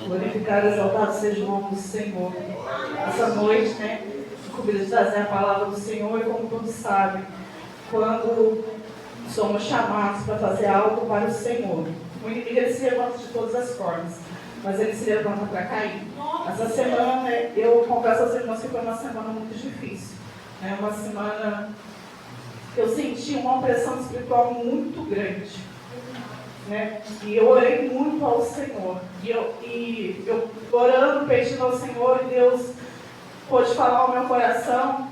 Glorificado, exaltado seja o nome do Senhor. Essa noite, né, convido de trazer a palavra do Senhor e como todos sabem, quando somos chamados para fazer algo para o Senhor, o inimigo ele se levanta de todas as formas, mas ele se levanta para cair. Essa semana, eu confesso aos irmãos que foi uma semana muito difícil, né, uma semana que eu senti uma opressão espiritual muito grande. Né? E eu orei muito ao Senhor, e eu orando, pedindo ao Senhor, e Deus pôde falar ao meu coração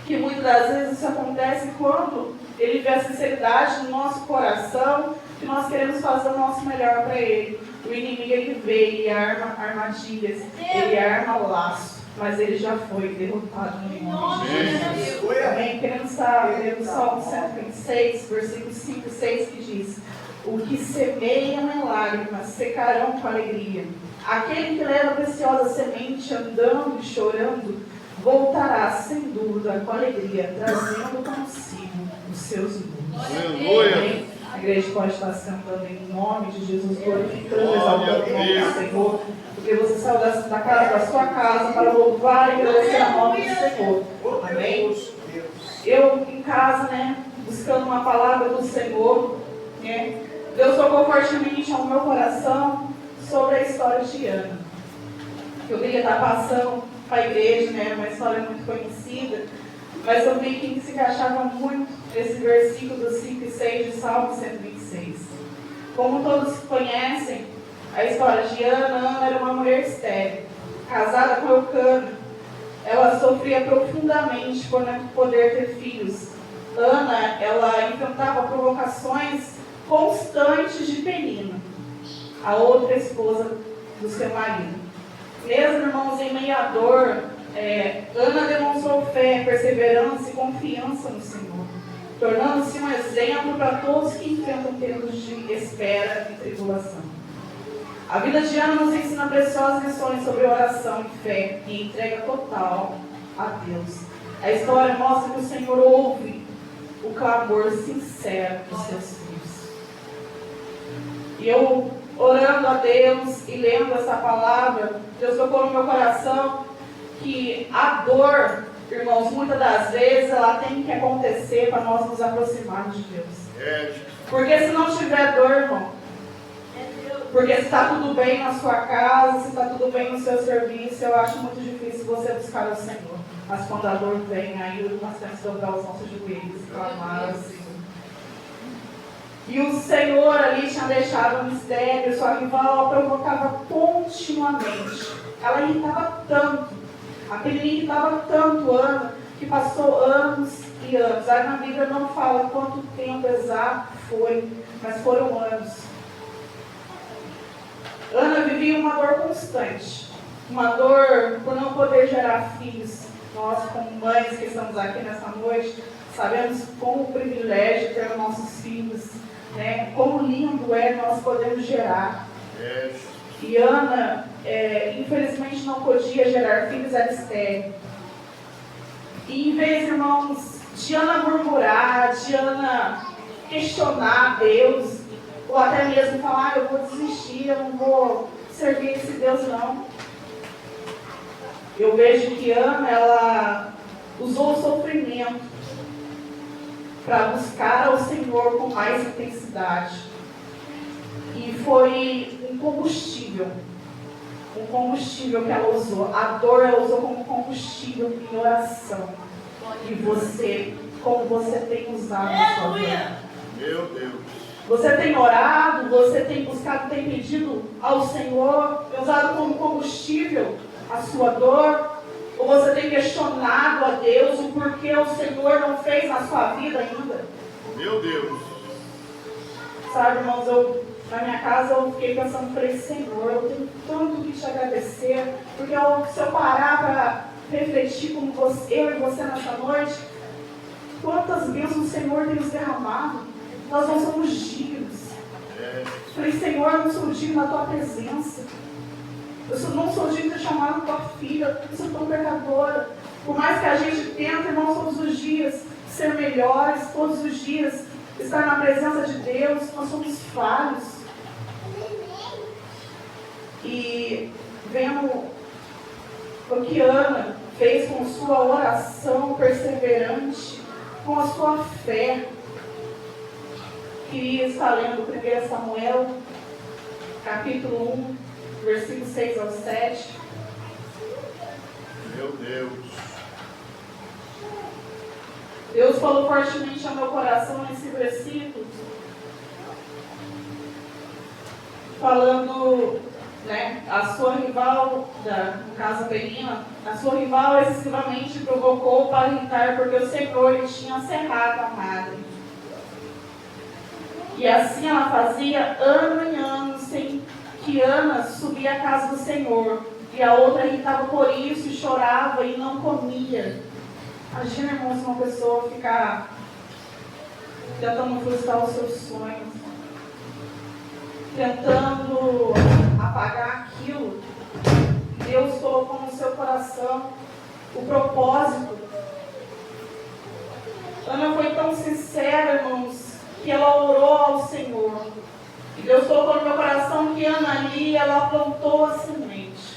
que muitas das vezes isso acontece quando Ele vê a sinceridade no nosso coração, que nós queremos fazer o nosso melhor para Ele. O inimigo ele vê, ele arma armadilhas, ele arma laço, mas ele já foi derrotado no nome de Jesus. Amém? Queremos estar lendo Salmo 126, versículos 5 e 6, que diz: o que semeiam em lágrimas secarão com alegria. Aquele que leva a preciosa semente andando e chorando, voltará sem dúvida com alegria, trazendo consigo os seus lucros. Aleluia! A igreja pode estar cantando em nome de Jesus, glorificando, exaltando o nome do Senhor, porque você saiu da casa, da sua casa, para louvar e agradecer o nome do Senhor. Amém? Eu em casa, né, buscando uma palavra do Senhor, né, Deus tocou fortemente ao meu coração sobre a história de Ana. Eu queria estar passando para a igreja, né, uma história muito conhecida, mas eu vi que se encaixava muito nesse versículo dos 5 e 6 de Salmo 126. Como todos conhecem a história de Ana, Ana era uma mulher estéril, casada com Eucana. Ela sofria profundamente por não poder ter filhos. Ana, ela enfrentava provocações constantes de Penina, a outra esposa do seu marido. Mesmo, irmãos, em meio à dor, Ana demonstrou fé, perseverança e confiança no Senhor, tornando-se um exemplo para todos que enfrentam tempos de espera e tribulação. A vida de Ana nos ensina preciosas lições sobre oração e fé e entrega total a Deus. A história mostra que o Senhor ouve o clamor sincero dos seus filhos. E eu, orando a Deus e lendo essa palavra, Deus tocou no meu coração que a dor, irmãos, muitas das vezes ela tem que acontecer para nós nos aproximarmos de Deus. Porque se não tiver dor, irmão, porque se está tudo bem na sua casa, se está tudo bem no seu serviço, eu acho muito difícil você buscar o Senhor. Mas quando a dor vem, aí nós temos que dobrar os nossos joelhos e clamar ao Senhor. E o Senhor ali tinha deixado um mistério, sua rival a provocava continuamente. Ela irritava tanto, a Penina irritava tanto Ana, que passou anos e anos. Aí na Bíblia não fala quanto tempo exato foi, mas foram anos. Ana vivia uma dor constante, uma dor por não poder gerar filhos. Nós, como mães que estamos aqui nessa noite, sabemos como o privilégio de ter nossos filhos, né? Como lindo é nós podemos gerar. E Ana, infelizmente, não podia gerar filhos, era estéril. E em vez, irmãos, de Ana murmurar, de Ana questionar Deus, ou até mesmo falar, eu vou desistir, eu não vou servir esse Deus não. Eu vejo que Ana, ela usou o sofrimento para buscar ao Senhor com mais intensidade. E foi um combustível que ela usou. A dor ela usou como combustível em oração. E você, como você tem usado a sua dor? Meu Deus. Você tem orado, você tem buscado, tem pedido ao Senhor, tem usado como combustível a sua dor? Ou você tem questionado a Deus o porquê o Senhor não fez na sua vida ainda? Meu Deus. Sabe, irmãos, na minha casa eu fiquei pensando, falei, Senhor, eu tenho tanto que te agradecer, porque se eu parar para refletir como eu e você nessa noite, quantas bênçãos o Senhor tem nos derramado. Nós não somos dignos. Falei, Senhor, eu não sou digno da tua presença. Eu não sou digno de chamar a tua filha. Eu sou tão pecadora. Por mais que a gente tente, irmãos, todos os dias ser melhores, todos os dias estar na presença de Deus, nós somos falhos. e vendo o que Ana fez com sua oração perseverante, com a sua fé. Queria estar lendo 1 Samuel, capítulo 1, versículos 6 ao 7. Meu Deus. Deus falou fortemente ao meu coração nesse versículo, falando, a sua rival, no caso a Penina, a sua rival excessivamente provocou para irritar, porque o Senhor lhe tinha cerrado a madre. E assim ela fazia ano em ano, sem que Ana subia à casa do Senhor. E a outra irritava por isso, e chorava e não comia. Imagina, irmãos, uma pessoa ficar tentando frustrar os seus sonhos, tentando apagar aquilo que Deus colocou no seu coração, o propósito. Ana foi tão sincera, irmãos, que ela orou ao Senhor. E Deus colocou no meu coração que Ana ali, ela plantou a semente.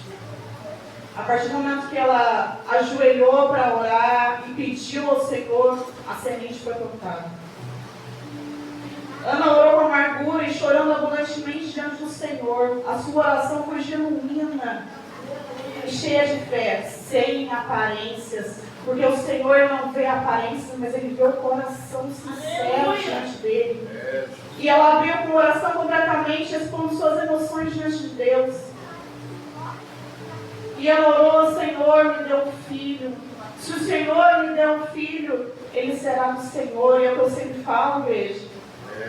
A partir do momento que ela ajoelhou para orar e pediu ao Senhor, a semente foi plantada. Ana orou com amargura e chorando abundantemente diante do Senhor. A sua oração foi genuína e cheia de fé, sem aparências. Porque o Senhor não vê aparências, mas Ele vê o coração sincero diante dEle. E ela abriu com oração completamente, expondo suas emoções diante de Deus. E ela orou: Senhor, me dê um filho. Se o Senhor me der um filho, ele será do Senhor. E é o que eu sempre falo, igreja.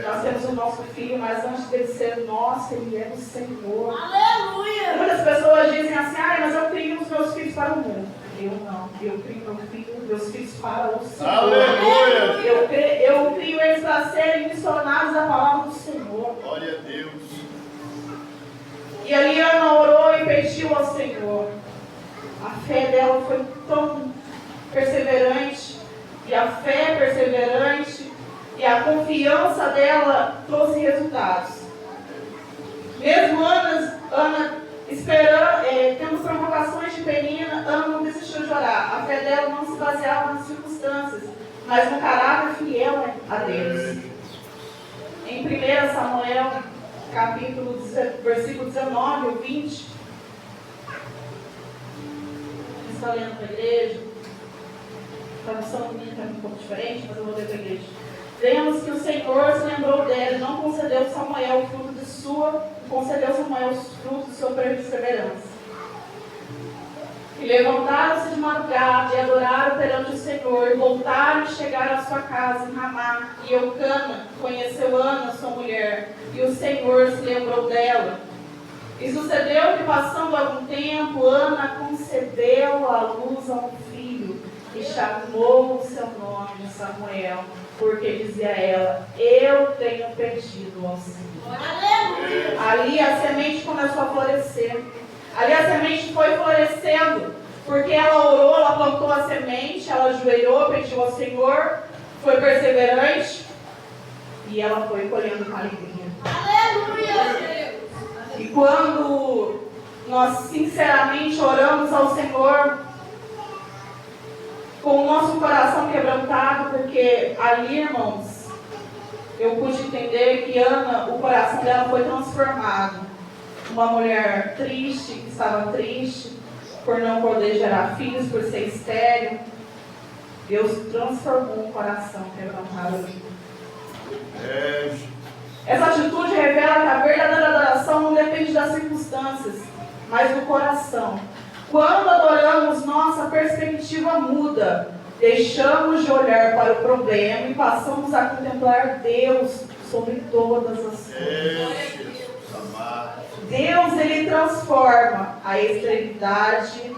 Nós temos o nosso filho, mas antes dele ser nosso, ele é do Senhor. Aleluia! Muitas pessoas dizem assim: mas eu crio os meus filhos para o mundo. Eu não. Eu crio meus filhos para o Senhor. Aleluia! Eu crio eles para serem missionários da palavra do Senhor. Glória a Deus. E ali Ana orou e pediu ao Senhor. A fé dela foi tão perseverante, e a fé perseverante, e a confiança dela trouxe resultados. Mesmo Ana esperando, tendo provocações de Penina, Ana não desistiu de orar. A fé dela não se baseava nas circunstâncias, mas no caráter fiel a Deus. Em 1 Samuel, versículo 19 ou 20, está lendo para a igreja, a tradução minha está um pouco diferente, mas eu vou ler para a igreja. Vemos que o Senhor se lembrou dela e não concedeu Samuel o fruto de sua perseverança. E levantaram-se de madrugada e adoraram perante o Senhor, e voltaram e chegaram à sua casa em Ramá. E Eucana conheceu Ana, sua mulher, e o Senhor se lembrou dela. E sucedeu que, passando algum tempo, Ana concebeu à luz a um filho, e chamou o seu nome de Samuel, porque dizia ela: eu tenho pedido ao Senhor. Aleluia! Ali a semente começou a florescer. Ali a semente foi florescendo, porque ela orou, ela plantou a semente, ela ajoelhou, pediu ao Senhor, foi perseverante, e ela foi colhendo com alegria. Aleluia! E quando nós sinceramente oramos ao Senhor, com o nosso coração quebrantado, porque ali, irmãos, eu pude entender que Ana, o coração dela foi transformado. Uma mulher triste, que estava triste por não poder gerar filhos, por ser estéril. Deus transformou o coração quebrantado. Essa atitude revela que a verdadeira adoração não depende das circunstâncias, mas do coração. Quando adoramos, nossa perspectiva muda. Deixamos de olhar para o problema e passamos a contemplar Deus sobre todas as coisas. Deus, Ele transforma a esterilidade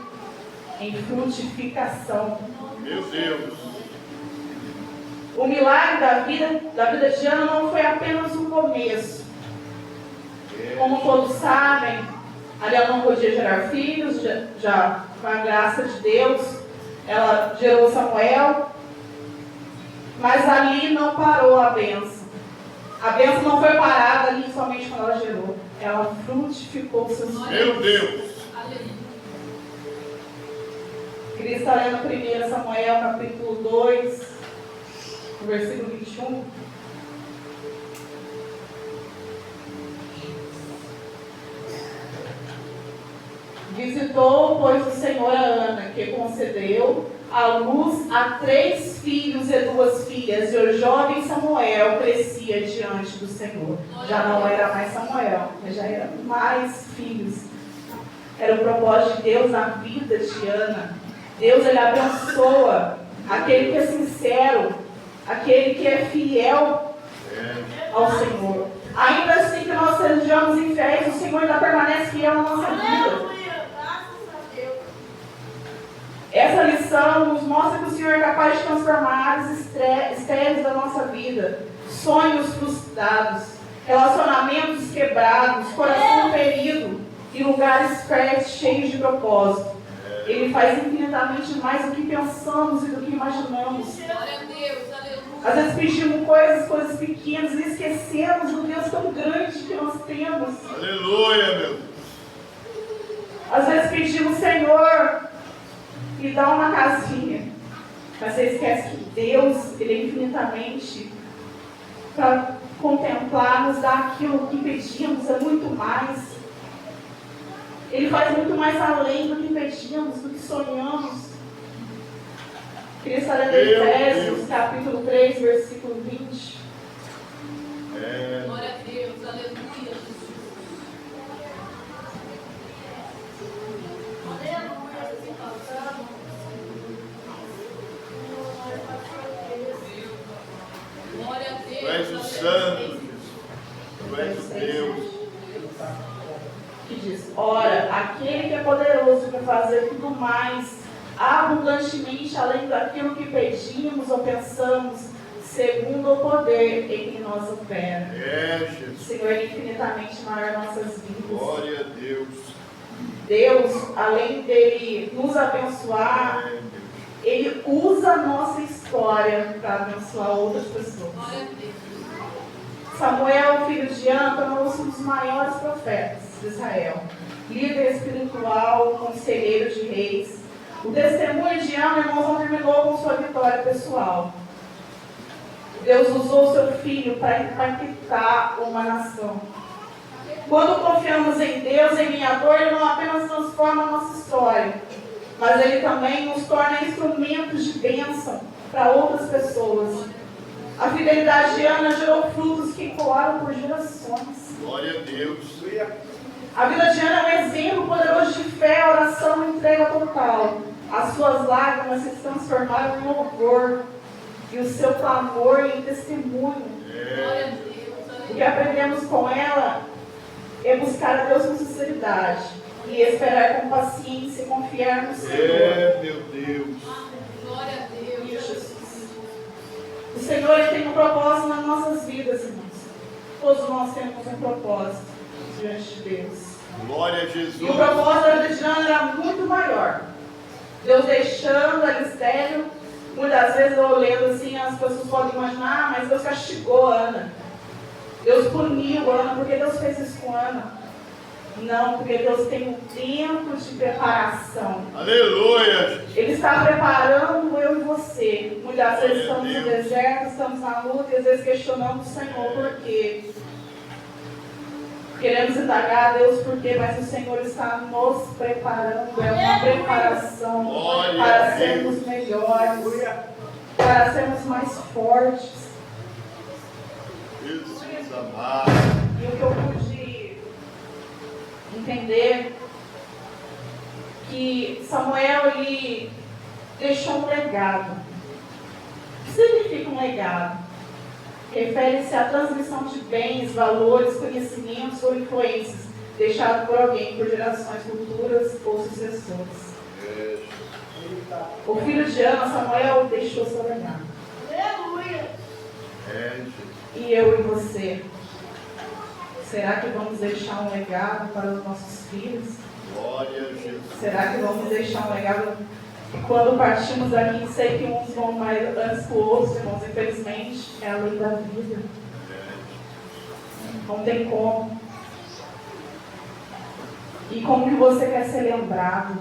em frutificação. Meu Deus. O milagre da vida de Ana não foi apenas um começo. Como todos sabem, ali ela não podia gerar filhos, já com a graça de Deus, ela gerou Samuel, mas ali não parou a bênção. A bênção não foi parada ali somente quando ela gerou. ela frutificou seus Meu filhos. Deus. Queria estar lendo 1 Samuel, capítulo 2, versículo 21. Visitou, pois, o Senhor a Ana, que concedeu à luz a 3 filhos e 2 filhas, e o jovem Samuel crescia diante do Senhor. Já não era mais Samuel, mas já eram mais filhos. Era o propósito de Deus na vida de Ana. Deus, Ele abençoa aquele que é sincero, aquele que é fiel ao Senhor. Ainda assim que nós sejamos infiéis, o Senhor ainda permanece fiel na nossa vida. Essa lição nos mostra que o Senhor é capaz de transformar áreas estéreis da nossa vida, sonhos frustrados, relacionamentos quebrados, coração ferido e lugares férteis cheios de propósito. Ele faz infinitamente mais do que pensamos e do que imaginamos. Às vezes pedimos coisas pequenas e esquecemos do Deus tão grande que nós temos. Aleluia, meu Deus. Às vezes pedimos, Senhor, me dá uma casinha. Mas você esquece que Deus, Ele é infinitamente para contemplar, nos dar aquilo que pedimos, é muito mais. Ele faz muito mais além do que pedimos, do que sonhamos. Queria estar lendo Efésios, capítulo 3, versículo 20. Glória a Deus, aleluia. Glória a Deus. Tu és o Santo, Jesus. Tu és o Deus. Que diz, ora, aquele que é poderoso para fazer tudo mais, abundantemente, além daquilo que pedimos ou pensamos, segundo o poder em que nos opera. Jesus. O Senhor é infinitamente maior em nossas vidas. Glória a Deus. Deus, além dele nos abençoar, Ele usa a nossa história para abençoar outras pessoas. Glória a Deus. Samuel, filho de Ana, tornou-se um dos maiores profetas de Israel, líder espiritual, conselheiro de reis. O testemunho de Ana, irmãos, não terminou com sua vitória pessoal. Deus usou seu filho para impactar uma nação. Quando confiamos em Deus, em minha dor, Ele não apenas transforma a nossa história, mas Ele também nos torna instrumentos de bênção para outras pessoas. A fidelidade de Ana gerou frutos que ecoaram por gerações. Glória a Deus. A vida de Ana é um exemplo poderoso de fé, oração e entrega total. As suas lágrimas se transformaram em louvor e o seu clamor em testemunho. Glória a Deus. O que aprendemos com ela é buscar a Deus com sinceridade e esperar com paciência e confiar no Senhor. Meu Deus. Glória a Deus. O Senhor, Ele tem um propósito nas nossas vidas, irmãos. Todos nós temos um propósito diante de Deus. Glória a E o Jesus. propósito da vida de Ana era muito maior. Deus deixando ela estéril. Muitas vezes eu lendo assim, as pessoas podem imaginar, mas Deus castigou Ana. Deus puniu Ana, porque Deus fez isso com Ana. Não, porque Deus tem um tempo de preparação. Aleluia. Ele está preparando eu e você. Muitas vezes estamos no deserto, estamos na luta, e às vezes questionamos o Senhor por quê. Queremos indagar a Deus por quê, mas o Senhor está nos preparando. É uma preparação para sermos melhores, para sermos mais fortes. Jesus amado. E o que eu pude entender que Samuel, ele deixou um legado. O que significa um legado? Refere-se à transmissão de bens, valores, conhecimentos ou influências deixado por alguém por gerações futuras ou sucessores. O filho de Ana, Samuel, deixou seu legado. Aleluia. E eu e você? Será que vamos deixar um legado para os nossos filhos? Glória a Jesus. Será que vamos deixar um legado? Quando partimos daqui, sei que uns vão mais antes que outros, irmãos, infelizmente, é a lei da vida. Não tem como. E como que você quer ser lembrado?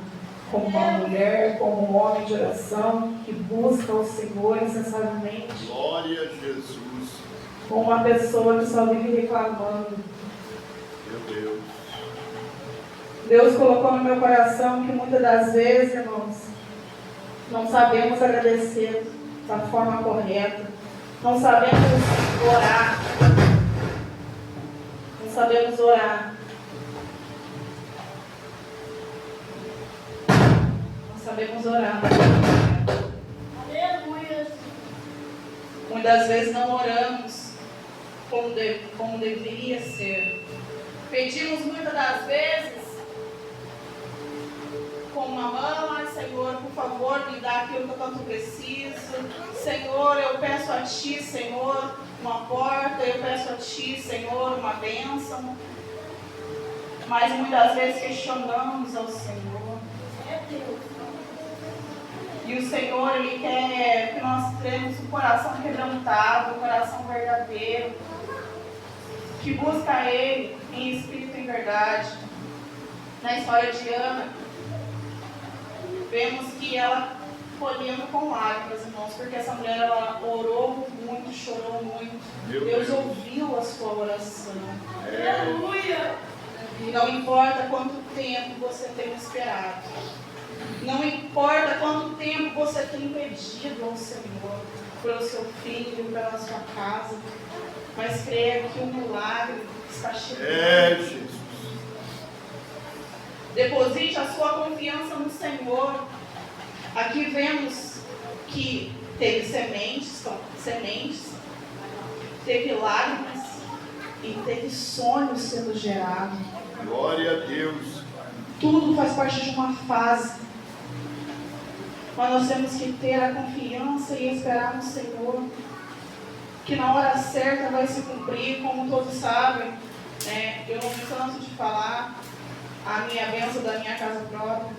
Como uma mulher, como um homem de oração que busca o Senhor incessantemente? Glória a Jesus. Como uma pessoa que só vive reclamando? Meu Deus. Deus colocou no meu coração que muitas das vezes, irmãos, não sabemos agradecer da forma correta. Não sabemos orar. Não sabemos orar. Não sabemos orar. Aleluia. Muitas vezes não oramos como deveria ser. Pedimos muitas das vezes com uma mão: ai Senhor, por favor, me dá aquilo que eu tanto preciso. Senhor, eu peço a Ti, Senhor, uma porta. Eu peço a Ti, Senhor, uma bênção. Mas muitas vezes questionamos ao Senhor. E o Senhor, Ele quer que nós tenhamos um coração quebrantado, um coração verdadeiro, que busca Ele em espírito e em verdade. Na história de Ana, vemos que ela colhendo com lágrimas, irmãos, porque essa mulher, ela orou muito, chorou muito. Deus ouviu a sua oração. Aleluia. Não importa quanto tempo você tem esperado. Não importa quanto tempo você tem pedido ao Senhor, pelo seu filho, pela sua casa, mas creia que o milagre está chegando. Jesus. Deposite a sua confiança no Senhor. Aqui vemos que teve sementes, teve lágrimas e teve sonhos sendo gerados. Glória a Deus. Tudo faz parte de uma fase. Mas nós temos que ter a confiança e esperar no Senhor, que na hora certa vai se cumprir, como todos sabem. Eu não me canso de falar a minha bênção da minha casa própria.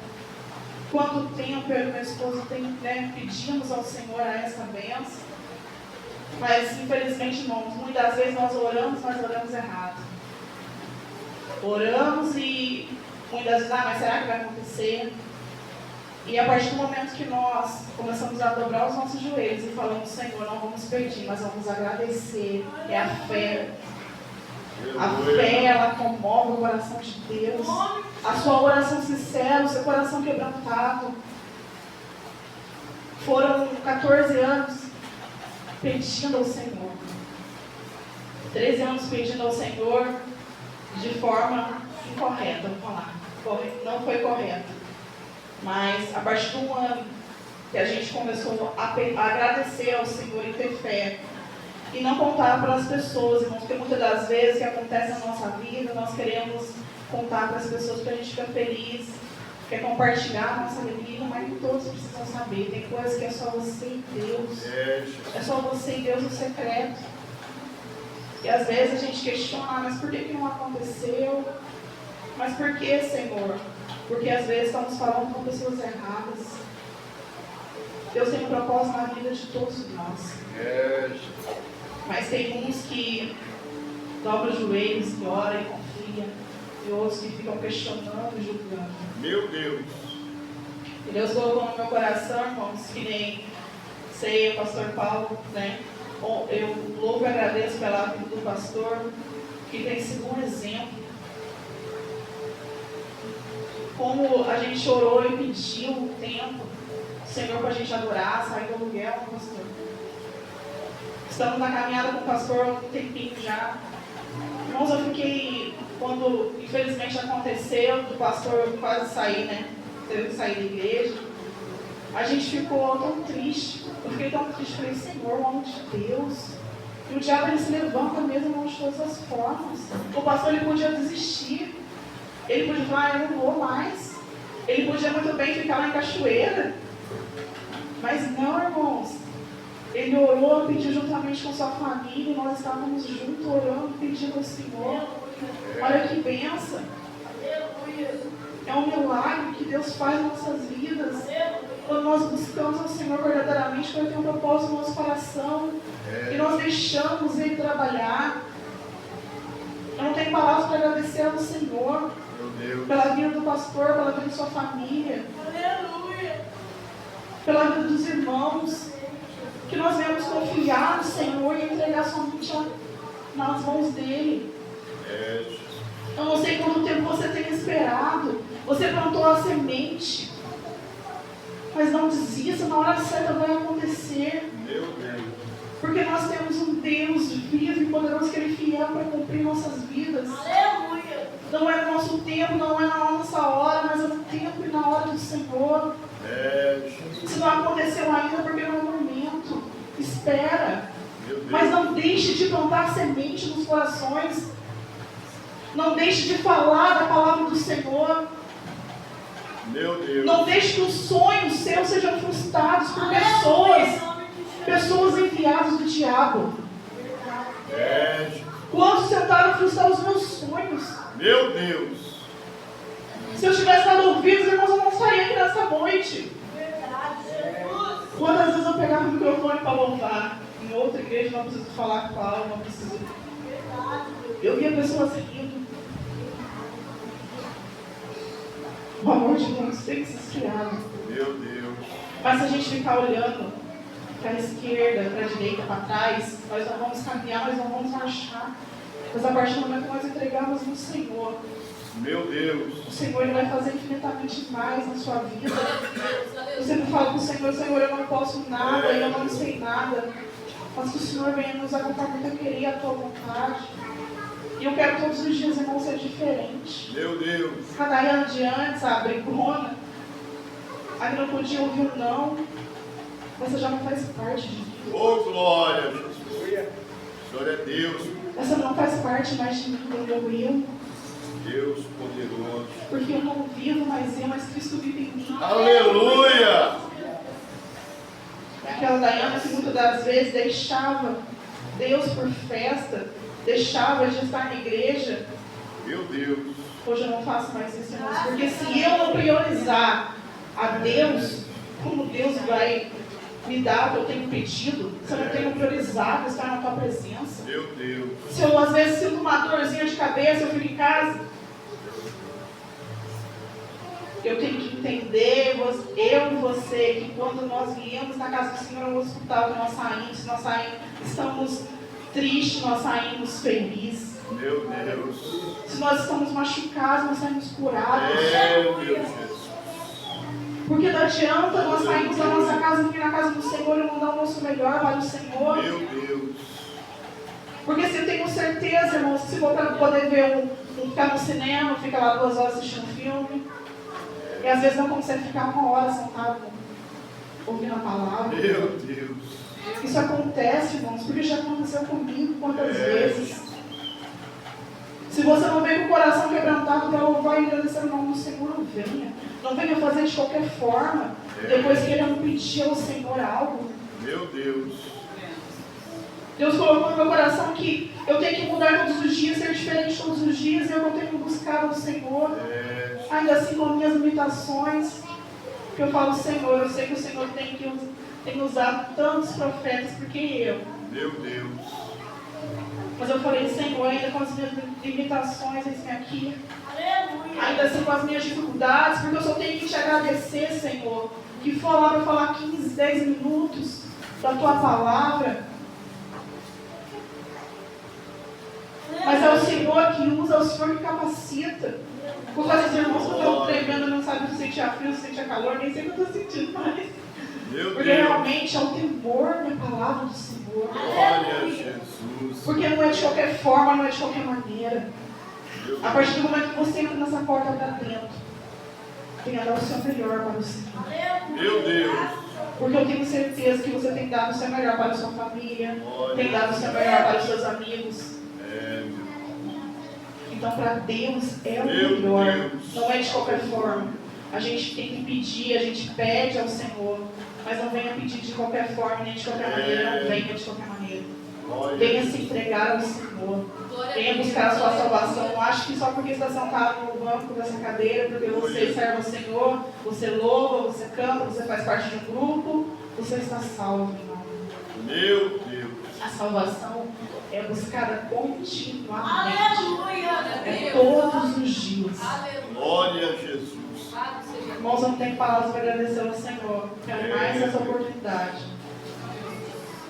Quanto tempo eu e meu esposo pedimos ao Senhor a essa bênção, mas infelizmente, irmãos, muitas vezes nós oramos, mas oramos errado. Oramos e muitas vezes, mas será que vai acontecer? E a partir do momento que nós começamos a dobrar os nossos joelhos e falamos: Senhor, não vamos pedir, mas vamos agradecer. É a fé. A fé, ela comove o coração de Deus. A sua oração sincera, o seu coração quebrantado. Foram 14 anos pedindo ao Senhor. 13 anos pedindo ao Senhor de forma incorreta, vamos falar. Não foi correta. Mas a partir do ano que a gente começou a agradecer ao Senhor e ter fé, e não contar para as pessoas, irmãos, porque muitas das vezes que acontece na nossa vida, nós queremos contar para as pessoas porque a gente fica feliz, quer compartilhar a nossa alegria, mas nem todos precisam saber. Tem coisas que é só você e Deus. É só você e Deus no secreto. E às vezes a gente questiona: mas por que não aconteceu? Mas por que, Senhor? Porque às vezes estamos falando com pessoas erradas. Deus tem um propósito na vida de todos nós. Mas tem uns que dobram os joelhos e oram e confiam, e outros que ficam questionando e julgando. Meu Deus. E Deus colocou no meu coração, irmãos, que nem sei, o pastor Paulo, eu louvo e agradeço pela vida do pastor, que tem sido um exemplo. Como a gente orou e pediu um tempo, Senhor, para a gente adorar, sair do aluguel, pastor. Estamos na caminhada com o pastor há um tempinho já. Irmãos, eu fiquei, quando infelizmente aconteceu, do pastor quase sair, teve que sair da igreja, a gente ficou tão triste. Eu fiquei tão triste, falei: Senhor, o homem de Deus. E o diabo, ele se levanta mesmo, irmão, de todas as formas. O pastor, ele podia desistir. Ele podia falar: eu não vou mais. Ele podia muito bem ficar lá em Cachoeira. Mas não, irmãos. Ele orou, pediu juntamente com sua família. E nós estávamos juntos orando, pedindo ao Senhor. Olha que bênção. É um milagre que Deus faz em nossas vidas. Quando nós buscamos ao Senhor verdadeiramente, quando Ele tem um propósito no nosso coração. E nós deixamos Ele trabalhar. Eu não tenho palavras para agradecer ao Senhor. Meu Deus. Pela vida do pastor, pela vida da sua família. Aleluia. Pela vida dos irmãos. Que nós venhamos confiar no Senhor e entregar somente nas mãos dEle. Eu não sei quanto tempo você tem esperado. Você plantou a semente. Mas não desista, na hora certa vai acontecer. Meu Deus. Porque nós temos um Deus vivo e poderoso que Ele é fiel para cumprir nossas vidas. Aleluia. Não é no nosso tempo, não é na nossa hora, mas é no tempo e na hora do Senhor. Se não aconteceu ainda, porque não é o momento. Espera. Mas não deixe de plantar semente nos corações. Não deixe de falar da palavra do Senhor. Meu Deus. Não deixe que os sonhos seus sejam frustrados por pessoas enviadas do diabo. Quantos tentaram frustrar os meus sonhos? Meu Deus. Se eu tivesse dado ouvidos, irmãos, eu não estaria aqui nessa noite. Quantas vezes eu pegava o microfone para louvar? Em outra igreja não preciso falar qual, não preciso. Eu via pessoas rindo. O amor de Deus tem que ser criado. Meu Deus. Mas se a gente ficar olhando para a esquerda, para a direita, para trás, nós não vamos caminhar, nós não vamos marchar. Mas a partir do momento que nós entregamos no Senhor, meu Deus, o Senhor Ele vai fazer infinitamente mais na sua vida. Eu sempre falo para o Senhor, Senhor, eu não posso nada, eu não sei nada. Mas que o Senhor venha nos ajudar muito a querer a tua vontade. E eu quero todos os dias, irmão, ser diferente. Meu Deus. A Dayana de antes, a brigona, a que não podia ouvir o não, essa já não faz parte de mim. Oh, glória, Jesus. Glória a Deus. Essa não faz parte mais de mim, do meu eu. Deus poderoso. Porque eu não vivo mais eu, mas Cristo vive em mim. Aleluia. Aquela Dayana que muitas das vezes deixava Deus por festa, deixava de estar na igreja. Meu Deus. Hoje eu não faço mais isso, irmãos. Porque se eu não priorizar a Deus, como Deus vai me dar o que eu tenho pedido, se eu não tenho priorizado estar na tua presença. Meu Deus. Se eu às vezes sinto uma dorzinha de cabeça, eu fico em casa. Eu tenho que entender, eu e você, que quando nós viemos na casa do Senhor, no hospital, que nós saímos, estamos tristes, nós saímos felizes. Meu Deus. Se nós estamos machucados, nós saímos curados. Meu Deus, Jesus. Porque não adianta nós sairmos da nossa casa, vir na casa do Senhor e não dar o nosso melhor para o Senhor. Meu Deus. Porque se eu tenho certeza, irmãos, que se for para poder ver ficar no cinema, fica lá 2 horas assistindo um filme, e às vezes não consegue ficar 1 hora sentado ouvindo a palavra. Meu Deus. Isso acontece, irmãos, porque já aconteceu comigo quantas vezes. Se você não vem com o coração quebrantado para louvar e agradecer o nome do Senhor, não venha. Não venha fazer de qualquer forma, depois querendo pedir ao Senhor algo. Meu Deus. Deus colocou no meu coração que eu tenho que mudar todos os dias, ser diferente todos os dias, e eu não tenho que buscar o Senhor. Ainda assim com minhas limitações, que eu falo, Senhor, eu sei que o Senhor tem usado tantos profetas, porque eu. Meu Deus. Mas eu falei, Senhor, ainda com as minhas limitações, eis-me aqui. Aleluia. Ainda assim com as minhas dificuldades, porque eu só tenho que te agradecer, Senhor, que for lá para falar 15, 10 minutos da tua palavra. Mas é o Senhor que usa, é o Senhor que capacita. Quando os irmãos que estão tremendo não sabem se sentir frio, se sentir calor, nem sei o que eu estou sentindo mais. Porque realmente é o temor da palavra do Senhor. Glória a Jesus. Porque não é de qualquer forma, não é de qualquer maneira. A partir do momento que você entra nessa porta para dentro, tenha dado o seu melhor para o Senhor. Meu Deus. Porque eu tenho certeza que você tem dado o seu melhor para a sua família, tem dado o seu melhor para os seus amigos. Então, para Deus é o melhor, não é de qualquer forma. A gente tem que pedir, a gente pede ao Senhor, mas não venha pedir de qualquer forma, nem de qualquer maneira, não venha de qualquer maneira. Venha se entregar ao Senhor, venha buscar a sua salvação. Não acho que só porque está sentado no banco dessa cadeira, porque você serve ao Senhor, você louva, você canta, você faz parte de um grupo, você está salvo, irmão. Meu Deus. A salvação é buscada continuamente. Aleluia. É todos os dias. Glória a Jesus. Irmãos, eu não tenho palavras para agradecer ao Senhor. Quero mais essa oportunidade.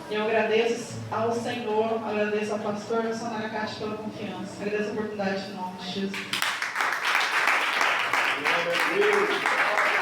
Eu agradeço ao Senhor, agradeço ao pastor Missionário Caixa pela confiança. Agradeço a oportunidade em nome de Jesus. Glória a Deus.